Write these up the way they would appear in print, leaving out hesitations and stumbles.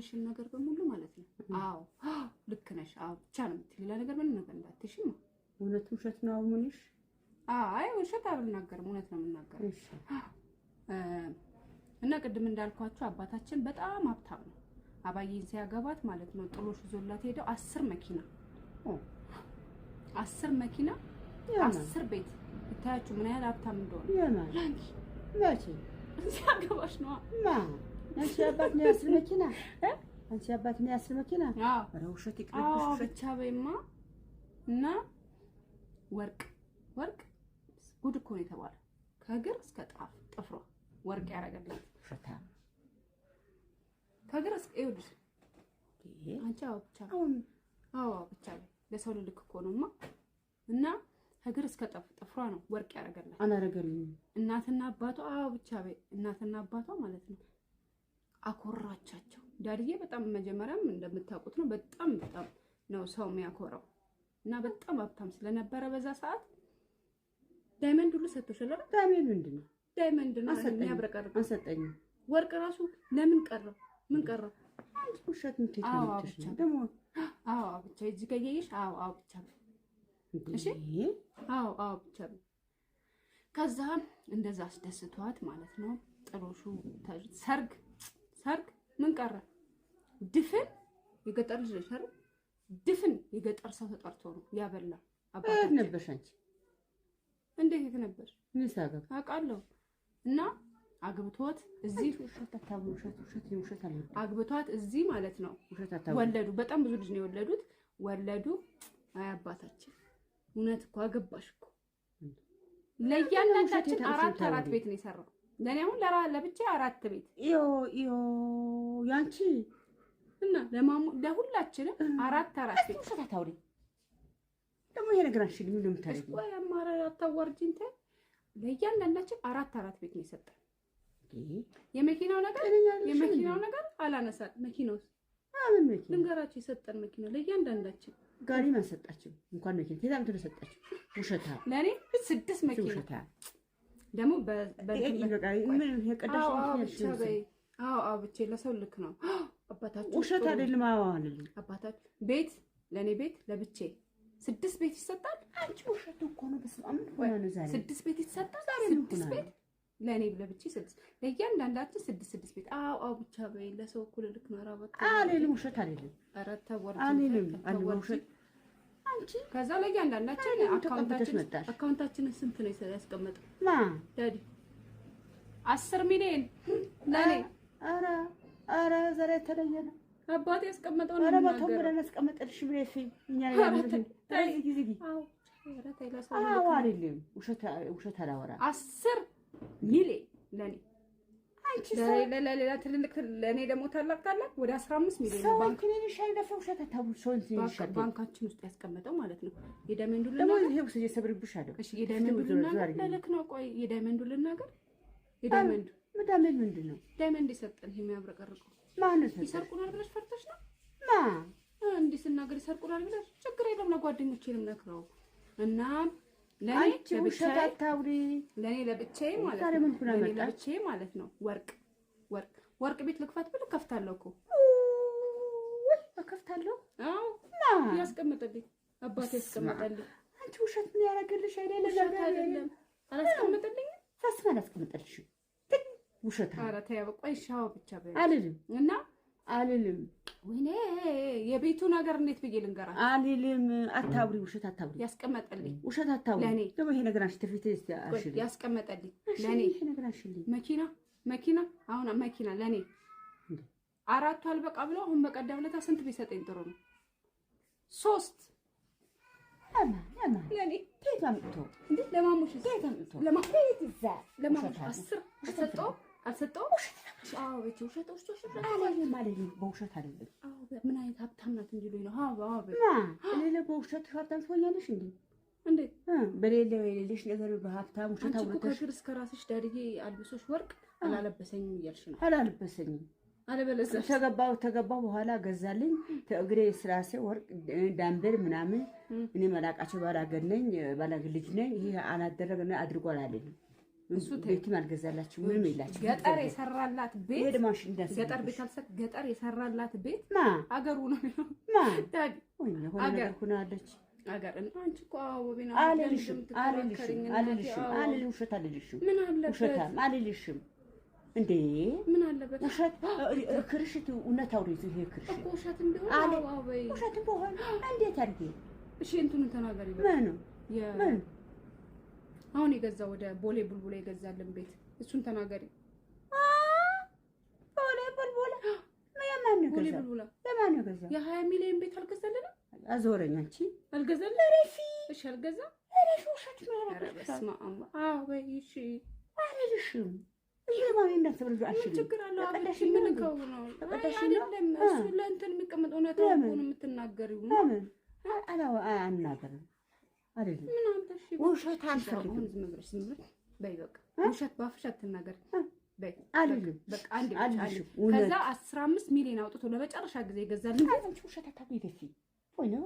ምልሽን ነገር በሙሉ ማለት ነው አዎ ልክ ነሽ አዎ ብቻ ነው ሌላ ነገር ምን ነገር እንዳትሽማ እውነት ውሸት ነው ምንሽ አይ ውሸት አልናገርም እውነት ነው የምናገረው እሺ እና ቅድም እንዳልኳችሁ አባታችን በጣም ሀብታም ነው አባዬን ሲያገባት ማለት ነው ጥሎሽ ይዞላት ሄደው 10 መኪና 10 መኪና 10 ቤት ታያችሁ ምን ያህል ሀብታም እንደሆነ ያማን ማቺ ሲያገባሽ ነው አንቺ አባት ነው 10 መኪና አንቺ አባት ነው 10 መኪና አረ ውሸት ይቅርብሽ ብቻ በይማ እና ወርቅ ጉድ እኮ ነው የተባለ ከእግር እስከ ጥፍሯ ወርቅ ያረጋግላት ፈታ ከእግር እስከ ይኸውልሽ አንቺ አዎ ብቻ ለሰው ልክ እኮ ነውማ እና ከእግር እስከ ጥፍሯ ነው ወርቅ ያረጋግላት አናረገልኝ እናትና አባቷ ብቻ እናትና አባቷ ማለት ነው አኮራቻቸው ዳድዬ በጣም መጀመሪያም እንደምታውቁት ነው በጣም ነው ሰው የሚያኮራው እና በጣም ሀብታም ስለነበረ በዛ ሰዓት ዳይመንድ ሁሉ ሰጥቶሻል አይደል ዳይመንድ ምንድነው ዳይመንድ ነው የሚያብረቀርቅ አንሰጠኝ ወርቅ ራሱ ለምን ቀረው ምን ቀረው አንቺ ውሸት ምትይኝ ደሞ ብቻ እዚህ ጋር ያየሽ ብቻ እሺ ብቻ ከዛ እንደዛ አስደስቷት ማለት ነው ጥሎሹ ሰርግ ምን ቀረ ድፍን የገጠር ልጅ ነሽ አይደል ድፍን የገጠር ሰው ተጠርቶ ነው ያበላ አባት ነበርሽ አንቺ እንዴት ነበር ምን ሳገብ አውቃለሁ እና አግብቷት እዚህ ውሸት አለ አግብቷት እዚህ ማለት ነው ወለዱ በጣም ብዙ ልጅ ነው የወለዱት ወለዱ አባታችን እውነት እኮ አገባሽ እኮ ለያንዳንዳችን አራት ቤት ነው የሰራው ለኔ አሁን ለብቻ 4 ቤት ያንቺ እና ለሁላችንም 4 ቤት ውሸት አታውሪ ደግሞ ይሄ ነገር አንሽልኝ ምን እንደምታደርጊ ወይ አማራ አታዋርጂኝ ተ ለያንዳንዳችን 4 ቤት ነው የሰጠን የመኪናው ነገር አላነሳል መኪናውስ አምን መኪና ልንገራችሁ የሰጠን መኪና ለያንዳንዳችን ጋሪ ማሰጣችሁ እንኳን መኪና ከዛም ተሰጣችሁ ውሸታ ለኔ 6 መኪና ውሸታ ደግሞ ምን የቀደሽ ብቻ ለሰው ልክ ነው አባታችን ውሸት አይደለም አዋልልኝ አባታችን ቤት ለኔ ቤት ለብቻ 6 ቤት ይሰጣል አንቺ ውሸት እኮ ነው በስማም ሆነ ነው ዛሬ 6 ቤት ይሰጣል 6 ቤት ለኔ ለብቻ 6 ለያንዳንዳችን 6 ቤት ብቻ በይ ለሰው እኩል ልክ ነው አራበት አይደለም ውሸት አይደለም ኧረ ተወርጂ አይደለም ውሸት አንቺ ከዛ ለያንዳንዳችን አካውንታችንን ስንት ነው ያስቀመጠው ዳዲ 10 ሚሊዮን ለኔ ኧረ ዛሬ ተለየነ አባቴ ያስቀመጠው ነው ኧረ በተው ብለን አስቀመጠልሽ ብለሽ እኛ ያለን ጊዜ አይደለም ውሸት አላወራ 10 ሚሊዮን ለኔ አንቺ ለሌላ ትልልቅ ለኔ ደግሞ ታላቅ ወደ 15 ሚሊዮን ባንክ ነው ይሻልደፈው ውሸት አታውሩ ሶንት ይሻል ባንካችን ውስጥ ያስቀመጠው ማለት ነው የዳይመንዱ ደግሞ ይሄው ሲሰብርብሽ አይደል እሺ የዳይመንዱ ለልክ ነው ቆይ የዳይመንዱ ልናገር የዳይመንዱ ዳይመንድ ምንድነው ዳይመንድ ይሰጠን ይሄ የሚያብረቀርቀው ማንስ ይሰርቁናል ብለሽ ፈርተሽ ነው እንዴ ስናገር ይሰርቁናል ብለሽ ችግር የለም ለጓደኞቼንም ነክረው እና ለኔ ውሸት አታውሪ ለኔ ለብቻዬ ማለት ነው ወርቅ ቤት ልክፈት ብል ከፍታለሁ እኮ ከፍታለሁ ያስቀመጠልኝ አባቴ ያስቀመጠልኝ አንቺ ውሸት ምን ያደርግልሽ አይደለም አላስቀመጠልኝ ፈስማ አላስቀመጠልሽ ውሸት ኧረ ተይ በቃ ሻው ብቻ በይ አልልም እና አልልም ወይኔ የቤቱ ነገር እንዴት ብዬ ልንገራችሁ አልልም አታውሪ ውሸት አታውሪ ያስቀመጠልኝ ውሸት አታውሪ ለኔ ደግሞ ይሄ ነገር አንቺ ተፊት አሽልኝ ያስቀመጠልኝ ለኔ ይሄ ነገር አሽልኝ መኪና አሁን መኪና ለኔ 4 አልበቃ ብሎ አሁን በቀደም ለታ ስንት ቢሰጠኝ ጥሩ ነው 3 ያማ ለኔ ተይታምጡ እንዴ ለማሙሽ ተይታምጡ ለማሙሽ 10 አልሰጠው ውሸት ማለት በውሸት አይደለም ምን አይነት ሀብታም ናት እንዲሉኝ ነው ሌላ በውሸት ሀብታም ትሆኛለሽ እንዴ በሌለሽ ነገር በሀብታም ውሸት አውርተሽ ከእግር እስከ ራስሽ ዳድዬ አልብሶሽ ወርቅ አላለበሰኝም እያልሽ ነው አላለበሰኝም አለበለዚያ ተገባው በኋላ ገዛልኝ እግሬ ስራሴ ወርቅ ዳምበር ምናምን እኔ መላቃቸው ባላገነኝ ባላግ ልጅ ነኝ ይሄ አላደረገና አድርጓል አለኝ እሱ ቤትም አልገዛላችሁ ምንም የላችሁ። ገጠር የሰራላት ቤት ሄድ ማሽን ደስ ገጠር ቤት አልሰጥ ገጠር የሰራላት ቤት ማ አገሩ ነው ማ ዳዲ ወይ ሆነ ነገር ሆናለች። አገር እና አንቺ እኮ ወቢና አልልሽም ውሸት አልልሽም። ምን አለበት ውሸታም አልልሽም እንዴ ምን አለበት ውሸት ክርሽት እውነት አውሪቱ ይሄ ክርሽት እኮ ውሸት እንደሆነ አዎ ወይ ውሸት በሆነ እንዴት አድርጌ እሺ እንትኑን ተናገሪ ምን ምን አሁን የገዛ ወደ ቦሌ ቡልቡላ የገዛልን ቤት እሱን ተናገሪ። ቦሌ ቡልቡላ ማን ነው ቦሌ ቡልቡላ ለማን ነው ገዛ? የ20 ሚሊዮን ቤት አልገዛልንም። አዞረኝ አንቺ አልገዛልን። ረፊ እሺ አልገዛ ረፊ ውሸት ነው በስመ አብ አዎ ወይ እሺ አልልሽም። ይሄ ማን እንደተብሉ አልሽም ችግር አለው አብሽ ምን ከው ነው አይደለም እሱ ለእንትን የሚቀመጥ እውነት ነው የምትናገሪው ነው አላው አናገርም አይደለም ምን አንተሽ ውሸት አልፈልግም። ዝም ብለሽ በይ በቃ ውሸት ባፍሽ አትናገር በይ አይደለም በቃ አንዴ ከዛ 15 ሚሊዮን አውጥቶ ለመጨረሻ ጊዜ ይገዛልን አንቺ ውሸት አታቢደፊ ወይ ነው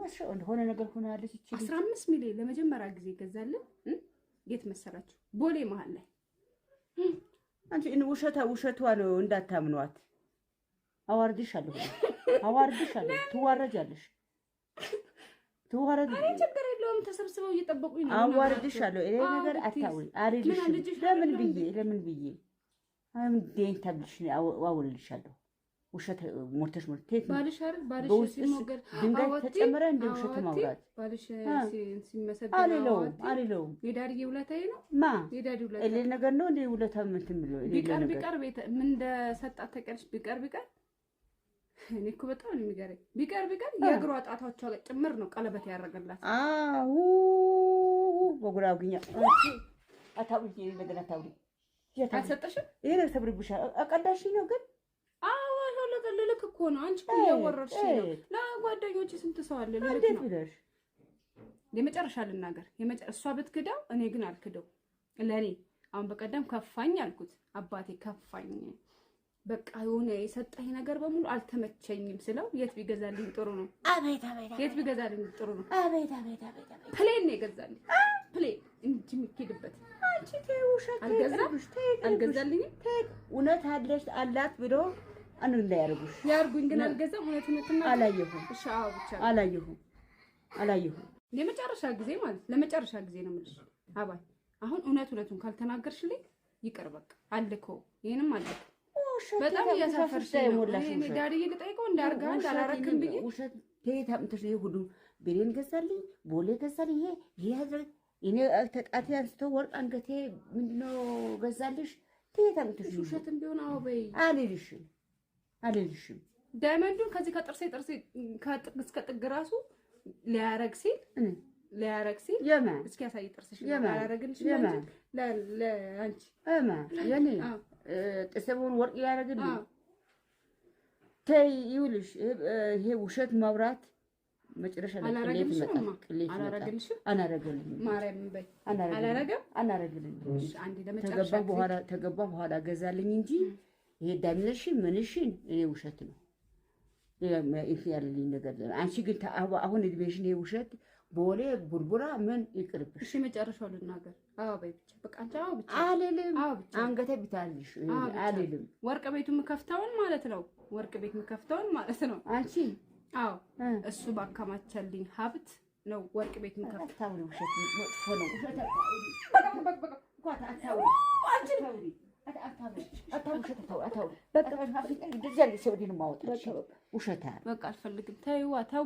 ሆነ ነገር ሆናለች። 15 ሚሊዮን ለመጀመሪያ ጊዜ ይገዛልን የት መሰላችሁ? ቦሌ መሀል ላይ አንቺ ውሸቷ ነው እንዳታምኗት። አዋርድሻለሁ ትዋረጃለሽ። አይ ችግር የለውም ተሰብስበው እየጠበቁኝ ነው። አዋርድሻለሁ እኔ ነገር አታውሪ አልልሽም። ለምን ብዬ አምዴን ታብልሽ አውልልሻለሁ። ውሸት ሞተሽ ባልሽ አይደል ባልሽ ሲሞገር ድንጋይ ተጨመረ እንደ ውሸት ማውራት ባልሽ ሲመሰገን አልለውም የዳድዬ ውለታዬ ነው ማ የዳዲ ውለታ እሌ ነገር ነው እንደ ውለታ ምንትን ብሎ ቢቀር ቤት ምን እንደሰጣት ተቀርሽ ቢቀር እኔ እኮ በጣም ነው የሚገርመኝ። ቢቀር የእግሯ ጣቷቿ ላይ ጭምር ነው ቀለበት ያደረገላት። አው በጉራጉኛ አታውቂ ነገር አታውቂ አልሰጠሽም። ይሄ ነው ሰብርብሻል። አቀዳሽ ነው ግን አዎ ልክ እኮ ነው። አንቺ እኮ ያወረርሽ ነው። ለጓደኞቼ ስንት ሰው አለ ልክ ነው። የመጨረሻ ልናገር እሷ ብትክዳው እኔ ግን አልክደው። ለኔ አሁን በቀደም ከፋኝ አልኩት። አባቴ ከፋኝ በቃ የሆነ የሰጠኝ ነገር በሙሉ አልተመቸኝም ስለው የት ቢገዛልኝ ጥሩ ነው? የት ቢገዛልኝ ጥሩ ነው? ፕሌን ነው የገዛልኝ። ፕሌን እንጂ የሚኬድበት አንቺ ተውሸት አልገዛልኝም። እውነት አላት ብሎ እንዳያርጉሽ ያርጉኝ ግን አልገዛም። እውነትና አላየሁም። እሺ አዎ ብቻ አላየሁም። ለመጨረሻ ጊዜ ማለት ለመጨረሻ ጊዜ ነው የምልሽ አባይ። አሁን እውነቱን ካልተናገርሽልኝ ይቅር በቃ አልኮ ይሄንም አልኩ። በጣም ያሳፈርሽ ነው። እኔ ዳድዬ ልጠይቀው እንዳርጋ እንዳላረክም ብዬ ውሸት ተይታ ምትሽ ሁሉ ቤሬን ገዛልኝ ቦሌ ገዛልኝ ይሄ እኔ ተጣጣ አንስቶ ወርቅ አንገቴ ምንድነው ገዛልሽ ተይታ ምትሽ ውሸትም ቢሆን አዎ በይ አልልሽም። ዳይመንዱን ከዚህ ከጥርሴ ከጥግ እስከ ጥግ ራሱ ሊያረግ ሲል የማን እስኪ ያሳይ ጥርስሽ ያላረግልሽ ለአንቺ የኔ ጥሰቡን ወርቅ ያረግልኝ ተይ ይውልሽ። ይሄ ውሸት ማውራት መጨረሻ ላይ አላረግልሽም። ማርያምን በይ አላረግልኝ። አንዴ ለመጨረሻ ተገባ በኋላ ገዛልኝ እንጂ ይሄ ዳሚነሽን ምንሽን እኔ ውሸት ነው ያለልኝ ነገር። አንቺ ግን አሁን እድሜሽን ይሄ ውሸት ቦሌ ቡርቡራ ምን ይቅርብሽ። እሺ መጨረሻው ልናገር። አዎ በይ ብቻ በቃ አንቺ አዎ ብቻ አልልም። አንገቴ ቢታልሽ አልልም። ወርቅ ቤቱ ምከፍተውን ማለት ነው። ወርቅ ቤት ምከፍተውን ማለት ነው። አንቺ አዎ እሱ ባካማቸልኝ ሀብት ነው ወርቅ ቤት ምከፍተው። ታውሪ ውሸት መጥፎ ነው። ውሸት በቃ አልፈልግም። ተይዋ ተው